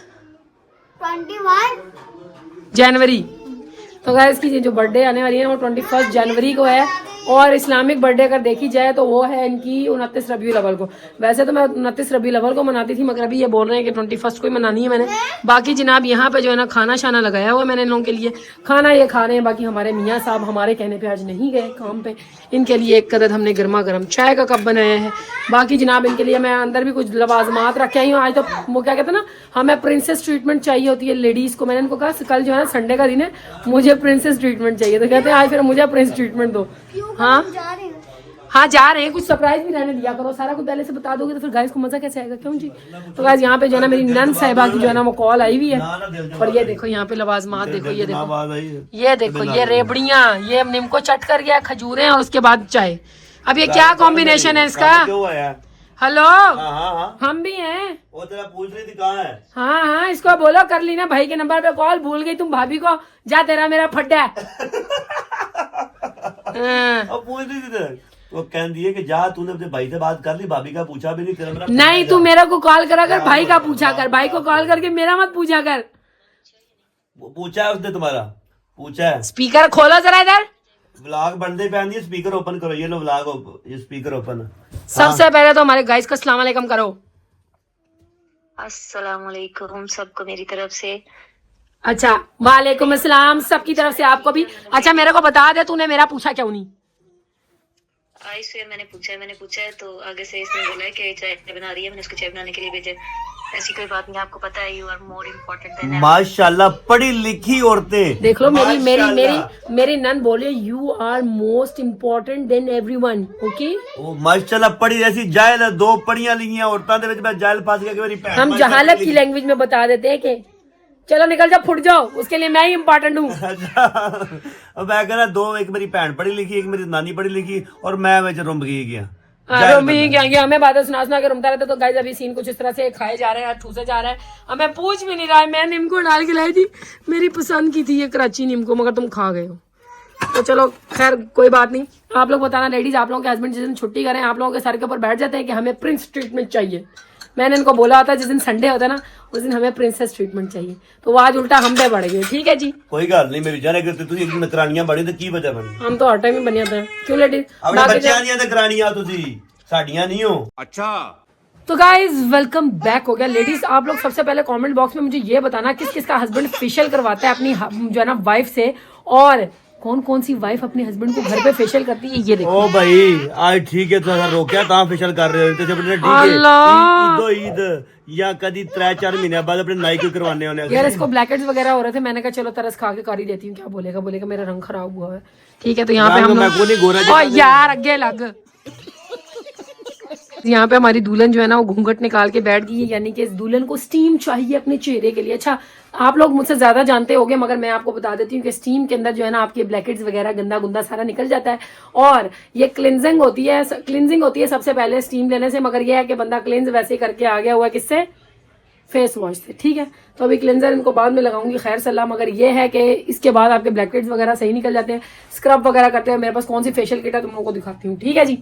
21 जनवरी। तो गाइस की जो बर्थडे आने वाली है वो 21 जनवरी को है और इस्लामिक बर्थडे अगर देखी जाए तो वो है इनकी 29 रबीउल अव्वल को। वैसे तो मैं 29 रबीउल अव्वल को मनाती थी मगर अभी ये बोल रहे हैं कि 21 को ही मनानी है मैंने। बाकी जनाब यहाँ पे जो है ना खाना शाना लगाया हुआ है मैंने इन लोगों के लिए, खाना ये खा रहे हैं। बाकी हमारे मियाँ साहब हमारे कहने पे आज नहीं गए काम पे, इनके लिए एक कदर हमने गर्मा गर्म चाय का कप बनाया है। बाकी जनाब इनके लिए मैं अंदर भी कुछ लवाजमात रखे आई हूँ। आज तो वो क्या कहते हैं ना, हमें प्रिंसेस ट्रीटमेंट चाहिए होती है लेडीज को। मैंने इनको कहा कल जो है ना संडे का दिन है, मुझे प्रिंसेस ट्रीटमेंट चाहिए, तो कहते हैं आज फिर मुझे प्रिंस ट्रीटमेंट दो। हाँ जा रहे हैं। हाँ जा रहे हैं, कुछ सरप्राइज भी रहने दिया करो, सारा कुछ पहले से बता दोगे तो फिर गाइस को मजा कैसे आएगा, क्यों जी? तो गाइस यहाँ पे जो है ना मेरी नंद साहिबा की जो है ना वो कॉल आई हुई है और ये देखो यहाँ पे लवाजमात देखो, ये देखो ये रेबड़ियाँ, ये निम्को चट कर गया, खजूरें और उसके बाद चाय। अब ये क्या कॉम्बिनेशन है इसका? हेलो हम भी हैं। वो तेरा पूछ रही थी कहाँ है? हाँ हाँ इसको बोलो कर ली ना भाई के नंबर पे कॉल, भूल गई तुम भाभी को, जा तेरा मेरा फड्डा है। अब पूछ रही थी तेरे, वो कह दिए कि जा तूने अपने भाई से बात कर ली, भाभी का पूछा भी नहीं तेरा मेरा। नहीं तू मेरे को कॉल करा कर, भाई का पूछा कर, भाई को कॉल करके मेरा मत पूछा कर। वो पूछा है उसने तुम्हारा, पूछा है। स्पीकर खोलो जरा इधर, व्लॉग बनते पहन दिए, स्पीकर ओपन करो, ये लो व्लॉग, ये स्पीकर ओपन। सबसे पहले तो हमारे गाइस का अस्सलाम वालेकुम करो। अस्सलाम वालेकुम सबको मेरी तरफ से। अच्छा वालेकुम अस्सलाम सबकी तरफ से आपको भी। अच्छा मेरे को बता दे तूने मेरा पूछा क्यों नहीं? आइस मैंने पूछा है तो आगे से इसने बोला है कि चाय बना रही है, मैंने उसको चाय बनाने के लिए भेजा। ऐसी कोई बात नहीं, आपको पता है you are more important than माशाल्लाह पढ़ी लिखी औरतें। देख लो मेरी नन बोले you are most important than everyone. Okay माशाल्लाह पढ़ी जैसी जायल है, दो पढ़ियां लिखी औरतां दे विच मैं जायल फस गया कि मेरी भैन। हम जहालत की लैंग्वेज में बता देते हैं कि चलो निकल जाओ फुट जाओ, उसके लिए मैं ही इम्पोर्टेंट हूँ। अब मैं कह रहा दो, एक मेरी भैन पढ़ी लिखी, एक मेरी नानी पढ़ी लिखी और मैं वैसे रुम गया। हमें बातें सुना के रुमता रहता। तो गाइस अभी सीन कुछ इस तरह से खाए जा रहे हैं, ठूसे जा रहे हैं, हमें पूछ भी नहीं रहा है। मैं निम्को डाल के लाई थी, मेरी पसंद की थी ये कराची निम्को, मगर तुम खा गए हो। तो चलो खैर कोई बात नहीं। आप लोग बताना लेडीज, आप लोगों के हस्बैंड जिस दिन छुट्टी करें आप लोगों के सर के ऊपर बैठ जाते हैं कि हमें प्रिंस ट्रीटमेंट चाहिए। मैंने इनको बोला होता है जिस दिन संडे होता है ना उस दिन हमें प्रिंसेस ट्रीटमेंट चाहिए, तो वो आज उल्टा हम पे बढ़ गए। ठीक है जी, कोई गल नहीं मेरी जाने करते तुसी नकरानियां बनी तो की वजह बनी? हम तो हर टाइम ही बन जाते हैं। क्यों लेडीज अपने बच्चों दी नकरानियां तुसी साडियां नहीं हो। अच्छा तो गाइज वेलकम बैक हो गया। लेडीज आप लोग सबसे पहले कमेंट बॉक्स में मुझे ये बताना किस किस का हस्बैंड फेशियल करवाता है अपनी जो है ना वाइफ से, और कौन कौन सी वाइफ अपने हस्बैंड को घर पे फेशियल करती है, ये देखो। ओ भाई आज ठीक है, थोड़ा रोकिया ता फेशियल कर रहे हो तो जब ठीक है अल्लाह। ईद या कभी 3-4 महीने बाद अपने नाई को करवाने होने यार इसको ब्लैकेट्स वगैरह हो रहे थे, मैंने कहा चलो तरस खा के कर ही देती हूँ, क्या बोलेगा, बोलेगा मेरा रंग खराब हुआ है। ठीक है, तो यहाँ पे हम मैं को नहीं गोरा लोग, ओ यार आगे लग, यहाँ पे हमारी दुल्हन जो है ना वो घूंघट निकाल के बैठ गई है, यानी कि इस दुल्हन को स्टीम चाहिए अपने चेहरे के लिए। अच्छा, आप लोग मुझसे ज्यादा जानते होंगे, मगर मैं आपको बता देती हूँ कि स्टीम के अंदर जो है ना आपके ब्लैकेट्स वगैरह गंदा गुंदा सारा निकल जाता है, और ये क्लिनजिंग होती है सबसे पहले स्टीम लेने से। मगर ये है कि बंदा क्लिनज वैसे ही करके आ गया हुआ है, किससे, फेस वॉश से। ठीक है, तो अभी क्लिनजर इनको बाद में लगाऊंगी, खैर सलाह। मगर ये है कि इसके बाद आपके ब्लैकेट्स वगैरह सही निकल जाते हैं। स्क्रब वगैरह करते हैं, मेरे पास कौन सी फेशियल किट है तुम लोगों को दिखाती हूँ। ठीक है जी,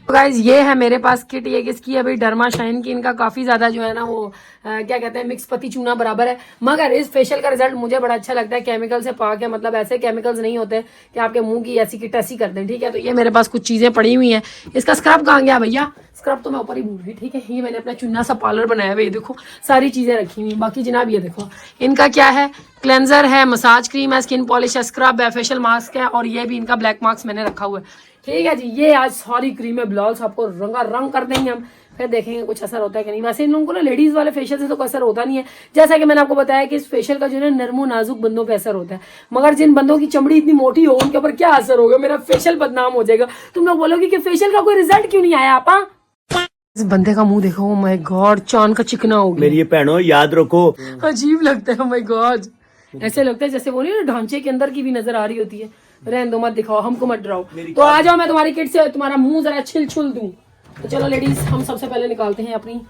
तो गाइज ये है मेरे पास किट, ये किसकी है भाई, डर्मा शाइन की। इनका काफी ज्यादा जो है ना वो क्या कहते हैं, मिक्स पति चूना बराबर है। मगर इस फेशियल का रिजल्ट मुझे बड़ा अच्छा लगता है, केमिकल से पाक है, मतलब ऐसे केमिकल्स नहीं होते कि आपके मुंह की ऐसी किट ऐसी कर दें। ठीक है, तो ये मेरे पास कुछ चीजें पड़ी हुई हैं। इसका स्क्रब कहाँ गया भैया, स्क्रब तो मैं ऊपर ही भूल गई। ठीक है, ये मैंने अपना चुन्ना सा पार्लर बनाया हुआ, ये देखो सारी चीजें रखी हुई। बाकी जनाब ये देखो, इनका क्या है, क्लेंजर है, मसाज क्रीम है, स्किन पॉलिश है, स्क्रब है, फेशियल मास्क है, और ये भी इनका ब्लैक मार्क्स मैंने रखा हुआ है। ठीक है जी, ये आज सारी क्रीमें ब्लाउज आपको रंग कर देंगे हम, फिर देखेंगे कुछ असर होता है कि नहीं। वैसे इन लोगों को ना लेडीज वाले फेशियल से तो कोई असर होता नहीं है, जैसा कि मैंने आपको बताया कि इस फेशियल का जो है नरमो नाजुक बंदों पे असर होता है। मगर जिन बंदों की चमड़ी इतनी मोटी हो उनके ऊपर क्या असर होगा, मेरा फेशियल बदनाम हो जाएगा। तुम लोग बोलोगे कि फेशियल का कोई रिजल्ट क्यों नहीं आया आपा। इस बंदे का मुंह देखो, माय गॉड, चांद का चिकना हो गया। मेरी ये बहनों याद रखो, अजीब लगता है, माय गॉड, ऐसे लगता है जैसे वो नहीं ना ढांचे के अंदर की भी नजर आ रही होती है। रहने दो, मत दिखाओ, हमको मत डराओ। तो आ जाओ, मैं तुम्हारी किट से तुम्हारा मुंह जरा छिल दूं। तो चलो लेडीज, हम सबसे पहले निकालते हैं अपनी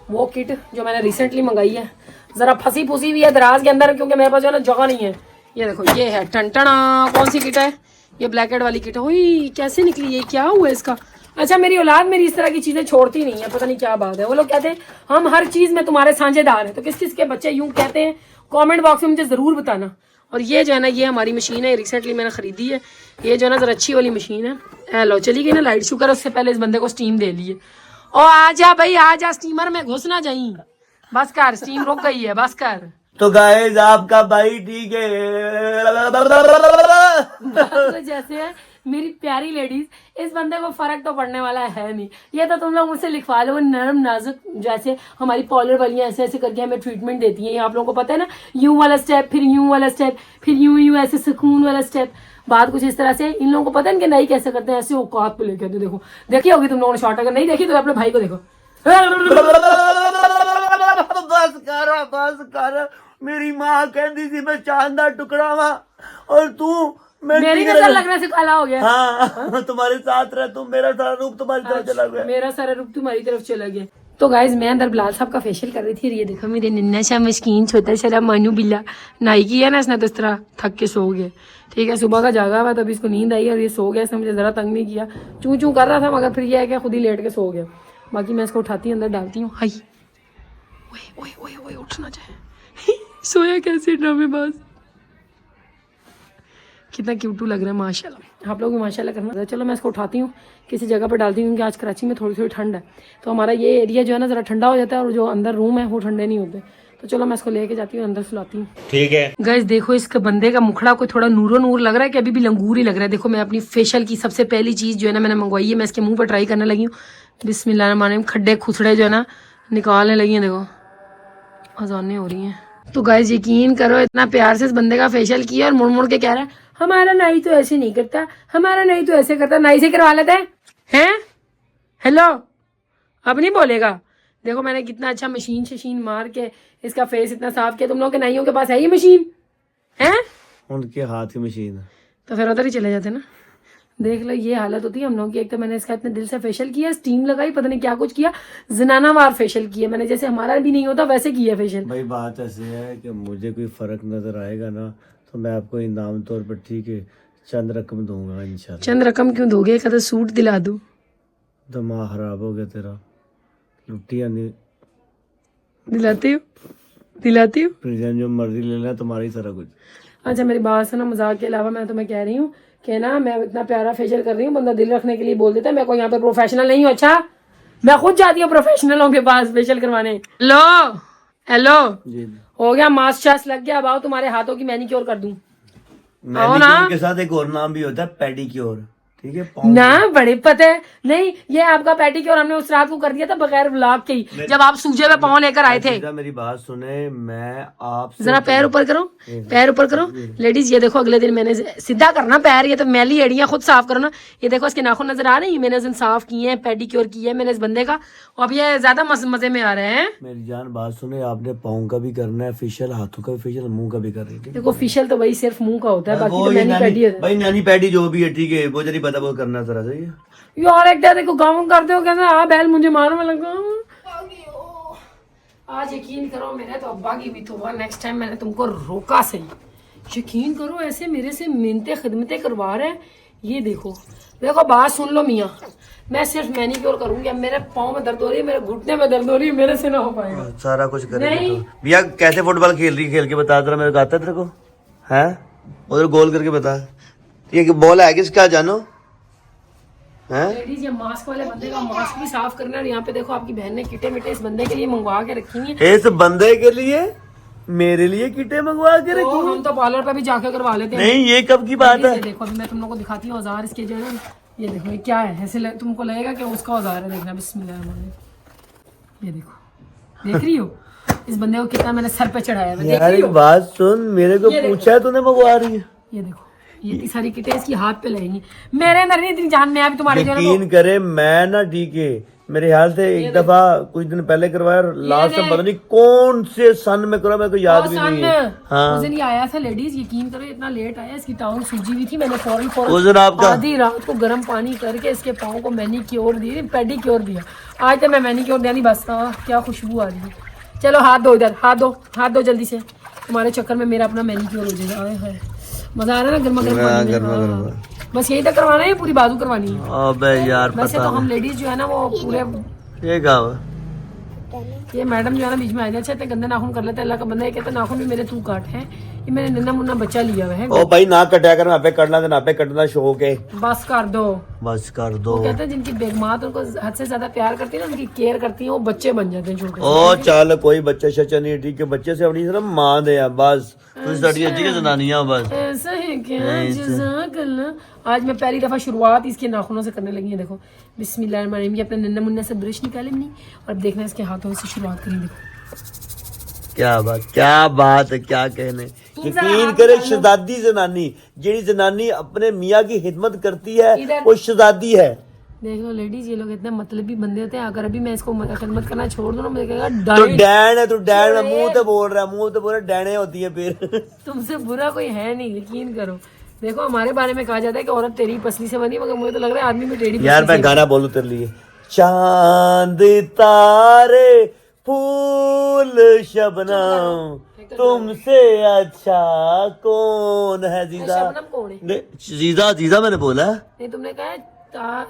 वो किट जो मैंने रिसेंटली मंगाई है। जरा फंसी फूसी हुई है दराज के अंदर, क्योंकि मेरे पास जो है ना जगह नहीं है। ये देखो, ये है टंटना, कौन सी किट है ये, ब्लैक हेड वाली किट है। हुई कैसे निकली है, क्या हुआ इसका। अच्छा, मेरी औलाद मेरी इस तरह की चीजें छोड़ती नहीं है, पता नहीं क्या बात है। वो लोग कहते हैं हम हर चीज में तुम्हारे साझेदार हैं, तो किस किस के बच्चे यूं कहते हैं कमेंट बॉक्स में मुझे जरूर बताना। और ये जो है ना, ये हमारी मशीन है, रिसेंटली मैंने खरीदी है। ये जो है ना जरा अच्छी वाली मशीन है। हेलो, चली गई ना लाइट, शुक्र उससे पहले इस बंदे को स्टीम दे लिए। ओ आजा भाई आजा, स्टीमर में घुस ना जाई, बस कर, स्टीम रुक गई है, बस कर। तो गाइस आपका भाई ठीक है। तो जैसे है मेरी प्यारी लेडीज, इस बंदे को फर्क तो पड़ने वाला है नहीं। ये तो तुम लोग मुझसे लिखवा लो, नरम नाजुक, जैसे हमारी पार्लर वालियां ऐसे ऐसे करके हमें ट्रीटमेंट देती हैं। आप लोगों को पता है ना, यूं वाला स्टेप, फिर यूं वाला स्टेप, फिर यूं ऐसे सुकून वाला स्टेप, बात कुछ इस तरह से। इन लोगों को पता है इनके नहीं कैसे करते हैं, ऐसे औकात पे लेके आते। देखो, देखी होगी तुम लोगों ने शॉर्ट, अगर नहीं देखी तो अपने भाई को देखो। बस कर, मेरी माँ कहती थी मैं चांद दा टुकड़ा वा, और तू मेरी नजर लगने से काला हो गया। हाँ, तुम्हारे साथ रह, तुम मेरा सारा रूप तुम्हारी तरफ चला गया। मेरा सारा रूप तुम्हारी तरफ चला गया। तो गाइज मैं अंदर बिलाल साहब का फेशियल कर रही थी, और ये देखो मेरे नन्ना सा मस्कीन छोटा सा मानू बिल्ला नाई की है ना, इसने तो इस तरह थक के सो गया। ठीक है, सुबह का जागा हुआ, तभी इसको नींद आई और ये सो गया। इसने मुझे जरा तंग नहीं किया, चूं चूं कर रहा था, मगर फिर ये है कि खुद ही लेट के सो गया। बाकी मैं इसको उठाती हूँ, अंदर डालती हूँ। हाई ओए ओए ओए, उठ ना जाए। सोया कैसे ड्रामेबाज, कितना क्यूटू लग रहा है माशाल्लाह। आप लोग भी माशाल्लाह करना। चलो मैं इसको उठाती हूँ, किसी जगह पर डालती हूँ, क्योंकि आज कराची में थोड़ी थोड़ी ठंड है, तो हमारा ये एरिया जो है ना जरा ठंडा हो जाता है, और जो अंदर रूम है वो ठंडे नहीं होते। तो चलो मैं इसको लेके जाती हूँ, अंदर सुलाती हूँ। ठीक है गाइस, देखो इसके बंदे का मुखड़ा कोई थोड़ा नूरो नूर लग रहा है कि अभी भी लंगूर ही लग रहा है। देखो मैं अपनी फेशियल की सबसे पहली चीज जो है ना मैंने मंगवाई है, मैं इसके मुंह पर ट्राई करने लगी हूँ। बिस्मिल्लाहिर्रहमानिर्रहीम, खड्डे खुसड़े जो है ना निकालने लगी हैं। देखो अजानें हो रही हैं। तो गाइस यकीन करो, इतना प्यार से इस बंदे का फेशियल किया और मुड़ मुड़ के कह रहा है हमारा नाई तो ऐसे नहीं करता, हमारा नाई तो ऐसे करता। नाई से करवा लेते हैं। हेलो, अब नहीं बोलेगा। देखो मैंने कितना अच्छा मशीन शशीन मार के इसका फेस इतना साफ किया। तुम लोगों के नाइयों के पास है ये मशीन है? उनके हाथ की मशीन है, तो फिर उधर ही चले जाते ना। देख लो ये हालत होती है हम लोग की। एक तो मैंने इसका इतने दिल से फेशियल किया, स्टीम लगाई, पता नहीं क्या कुछ किया, जनाना वार फेशियल किया मैंने, जैसे हमारा भी नहीं होता वैसे किया फेशियल। भाई बात ऐसी है कि मुझे कोई फर्क नजर आएगा ना, तो मैं आपको इनाम तौर पर ठीक है चंद रकम दूंगा इंशाल्लाह। चंद रकम क्यों दोगे, कदा सूट दिला दूं। दिमाग खराब हो गया तेरा, लुटिया नहीं दिलाती हो, दिलाती हो। प्रेजेंट जो मर्जी ले लेना, तुम्हारी सारा कुछ। अच्छा मेरी बात सुनो, मजाक के अलावा मैं तुम्हें कह रही हूँ कि ना मैं इतना प्यारा फेशियल कर रही हूँ, बंदा दिल रखने के लिए बोल देता है। मैं कोई यहाँ पे प्रोफेशनल नहीं हूँ। अच्छा मैं खुद जाती हूँ प्रोफेशनलों के पास फेशियल करवाने। लो हेलो, जी हो गया, मास्क शास्क लग गया, अब आओ तुम्हारे हाथों की मैनिक्योर कर दूं। मैनिक्योर के साथ एक और नाम भी होता है पेडिक्योर, ठीक है? ना बड़े पता है नहीं, ये आपका पैडिक्योर हमने उस रात को कर दिया था बगैर व्लॉग के ही, जब आप सूजे हुए पाँव लेकर आए थे। मेरी बात सुने, मैं आपसे जरा पैर ऊपर करो, पैर ऊपर करो लेडीज। ये देखो अगले दिन मैंने सीधा करना पैर, ये तो मैली एड़ियां खुद साफ करो ना। ये देखो इसके नाखून नजर आ रहे हैं, मैंने उस दिन साफ किए हैं, पेडिक्योर किया है मैंने इस बंदे का। अब ये ज्यादा मजे में आ रहे हैं। मेरी जान बात सुने, आपने पाँव का भी करना है फेशियल, हाथों का भी फेशियल, मुंह का भी कर रही है। देखो फेशियल तो भाई सिर्फ मुंह का होता है, बाकी तो मैनी पेडी होता है। भाई नानी पैडी जो भी है, ठीक है, वो जरी पता वो करना जरा सही है यार। एक देखो गाँव करते हो, कहते हाँ बैल मुझे मारो, मैं लगा आज यकीन करो मेरे तो अब्बा की भी तो नेक्स्ट टाइम मैंने तुमको रोका सही। यकीन करो ऐसे मेरे से मिन्नतें खिदमतें करवा रहे हैं। ये देखो देखो बात सुन लो मियाँ, मैं सिर्फ मैनिक्योर करूंगी। अब मेरे पाँव में दर्द हो रही है, मेरे घुटने में दर्द हो रही है, मेरे से ना हो पाएगा। सारा कुछ करेंगे तो। भैया कैसे फुटबॉल खेल रही है, खेल के बता जरा, मेरे को आता है तेरे को? है उधर गोल करके बता, ये बॉल है किसका जानो? लेडीज ये मास्क वाले बंदे का मास्क भी साफ करना है। और यहाँ पे देखो आपकी बहन ने किटे मिटे इस बंदे के लिए मंगवा के रखी हुई है। इस बंदे के लिए मेरे लिए किटे मंगवा के तो रखी? हम तो पार्लर पे भी जाके करवा लेते हैं। नहीं ये कब की बात है? ये देखो अभी मैं तुम लोग को दिखाती हूँ औजार इसके जो है ना। ये देखो ये क्या है, ऐसे तुमको लगेगा कि उसका औजार है। देखना बिस्मिल्लाह, ये देखो, देख रही हो इस बंदे को कितना मैंने सर पे चढ़ाया है। यार एक बात सुन, मेरे को पूछा है तूने मंगवा रही है? ये देखो ये इतनी सारी किटें इसकी हाथ पे लगेंगी, मेरे अंदर नहीं इतनी जान में अभी तुम्हारे जो है ना यकीन करे मैं ना, ठीक है, मेरे ख्याल से एक दफा कुछ दिन पहले करवाया, लास्ट टाइम पता नहीं कौन से सन में करवाया, मेरे को याद भी नहीं है। उस दिन ये आया था लेडीज, यकीन करो इतना लेट आया, इसकी टाउन सूजी हुई थी। मैंने फौरन उस दिन आपका आधी रात को गर्म पानी करके इसके पाँव को मैनिक्योर दी, पेडिक्योर दिया। आज तो मैं मैनिक्योर दिया नहीं बस। क्या खुशबू आ रही है। चलो हाथ दो, इधर हाथ दो, हाथ दो जल्दी से, तुम्हारे चक्कर में मेरा अपना मैनिक्योर हो जाएगा। आए हाय मजा आ रहा है ना गर्मा गर्म। बस यही तक करवाना है, पूरी बाजू करवानी है। अबे यार वैसे तो हम लेडीज जो है ना वो पूरे ये क्या हुआ? ये मैडम जो है ना बीच में आ जाए, अच्छा इतने गंदे नाखून कर लेते हैं। अल्लाह का बंदा ये कहता है नाखून भी मेरे तू काट है। ये मैंने नन्ना मुन्ना बच्चा लिया हुआ है। ओ भाई ना कटा कर, ना पे कटना तो ना पे कटना शौक है। बस कर दो, बस कर दो। वो कहते हैं जिनकी बेगमात उनको हद से ज्यादा प्यार करती है ना, उनकी केयर करती है, वो बच्चे बन जाते हैं छोटे। ओ चल कोई बच्चा शच्चा नहीं, ठीक है, बच्चे से अपनी तरफ मां दे यार, बस तू साड़ी अच्छी के जनानियां बस ऐसा है क्या? जज़ाकल्लाह। आज मैं पहली दफा शुरुआत इसके नाखूनों से करने लगी है। देखो बिस्मिल्लाहिर्रहमानिर्रहीम, ये अपने नन्ना मुन्ना से ब्रश निकाले नहीं और अब देखना इसके हाथों से शुरुआत करें। देखो क्या बात है, क्या कहने। यकीन करे शहजादी जनानी, जेड़ी जनानी अपने मियाँ की खिदमत करती है वो शहजादी है। देख लो लेडीज, ये लोग इतने मतलबी बंदे होते हैं। अगर अभी मैं इसको खिदमत करना छोड़ दूं ना, मुझे कहेगा तो डैन है, तू डैन है, मुंह तो बोल रहा है, मुंह तो बोल रहा है, डैने होती है फिर। तुमसे बुरा कोई है नहीं, यकीन करो। देखो हमारे बारे में कहा जाता है कि औरत तेरी पसली से बनी, मगर मुझे तो लग रहा है आदमी में टेढ़ी। यार मैं गाना बोलूं तेरे लिए, चांद तारे फूल शबनम तुमसे अच्छा कौन है? जीजा शबनम कौन है? जीजा जीजा मैंने बोला है। नहीं तुमने कहा है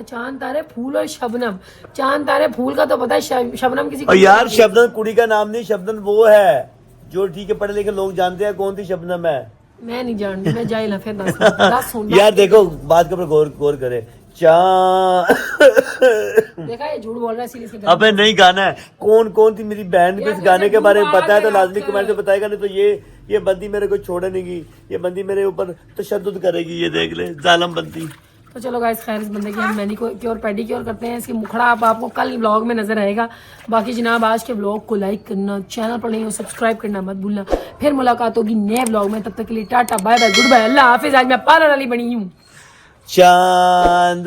चांद तारे फूल और शबनम। चांद तारे फूल का तो पता है, शबनम किसी और यार शबनम कुड़ी का नाम नहीं, शबनम वो है जो ठीक है पढ़े लिखे लोग जानते हैं कौन सी शबनम है। मैं नहीं जानती, मैं जाइल हूं। फिर दस यार देखो बात के ऊपर गौर करे। देखा ये झूठ बोल रहा है सीरियसली। अबे नहीं गाना है। कौन थी मेरी बहन को इस गाने के बारे में पता है तो लाजमी कमेंट में बताएगा, नहीं तो ये बंदी मेरे को छोड़ेगी, ये बंदी मेरे ऊपर तशद्दुद करेगी, ये देख ले जालिम बंदी। तो चलो गाइस खैर इस बंदे की हम मैनिक्योर पेडिक्योर करते हैं। इसकी मुखड़ा आपको कल व्लॉग में नजर आएगा। बाकी जनाब आज के व्लॉग को लाइक करना, चैनल पर नहीं हो सब्सक्राइब करना मत भूलना। फिर मुलाकात होगी नए व्लॉग में, तब तक के लिए tata bye bye goodbye अल्लाह हाफिज। आज मैं पार्लर वाली बनी हूँ। चांद